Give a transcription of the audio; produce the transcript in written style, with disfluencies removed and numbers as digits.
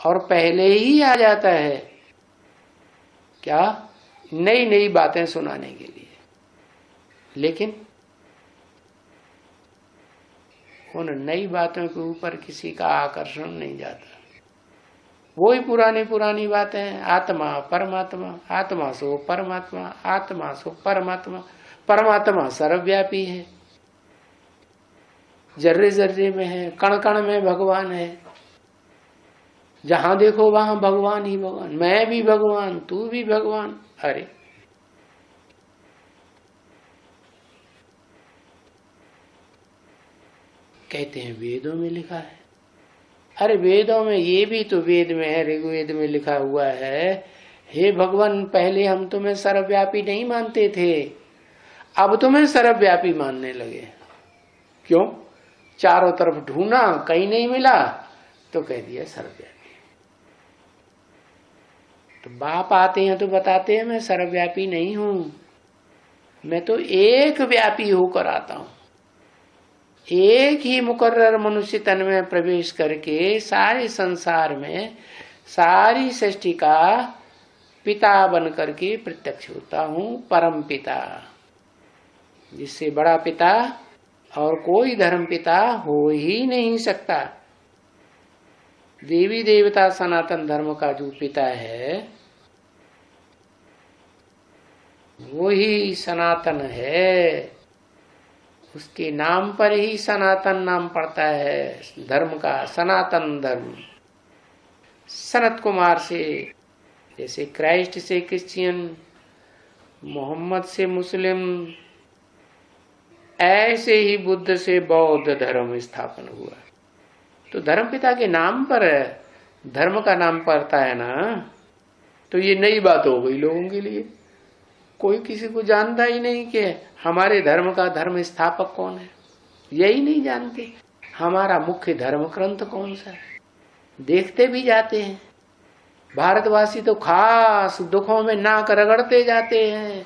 और पहले ही आ जाता है क्या, नई नई बातें सुनाने के लिए। लेकिन उन नई बातों के ऊपर किसी का आकर्षण नहीं जाता। वही पुरानी पुरानी बातें हैं, आत्मा परमात्मा, आत्मा सो परमात्मा, आत्मा सो परमात्मा। परमात्मा सर्वव्यापी है, जर्रे जर्रे में है, कण कण में भगवान है। जहां देखो वहां भगवान ही भगवान, मैं भी भगवान, तू भी भगवान। अरे कहते हैं वेदों में लिखा है। अरे वेदों में, ये भी तो वेद में है, ऋग्वेद में लिखा हुआ है, हे भगवान पहले हम तुम्हें सर्वव्यापी नहीं मानते थे, अब तुम्हें सर्वव्यापी मानने लगे। क्यों? चारों तरफ ढूंढा, कहीं नहीं मिला, तो कह दिया सर्वव्यापी। तो बाप आते हैं तो बताते हैं मैं सर्वव्यापी नहीं हूं, मैं तो एक व्यापी होकर आता हूं। एक ही मुकर्रर मनुष्य तन में प्रवेश करके सारे संसार में सारी सृष्टि का पिता बन करके प्रत्यक्ष होता हूं, परम पिता, जिससे बड़ा पिता और कोई धर्म पिता हो ही नहीं सकता। देवी देवता सनातन धर्म का जो पिता है वो ही सनातन है, उसके नाम पर ही सनातन नाम पड़ता है धर्म का, सनातन धर्म। सनत कुमार से, जैसे क्राइस्ट से क्रिश्चियन, मोहम्मद से मुस्लिम, ऐसे ही बुद्ध से बौद्ध धर्म स्थापन हुआ। तो धर्म पिता के नाम पर धर्म का नाम पड़ता है ना, तो ये नई बात हो गई लोगों के लिए। कोई किसी को जानता ही नहीं कि हमारे धर्म का धर्म स्थापक कौन है, यही नहीं जानते। हमारा मुख्य धर्म ग्रंथ कौन सा है, देखते भी जाते हैं। भारतवासी तो खास दुखों में नाक रगड़ते जाते हैं।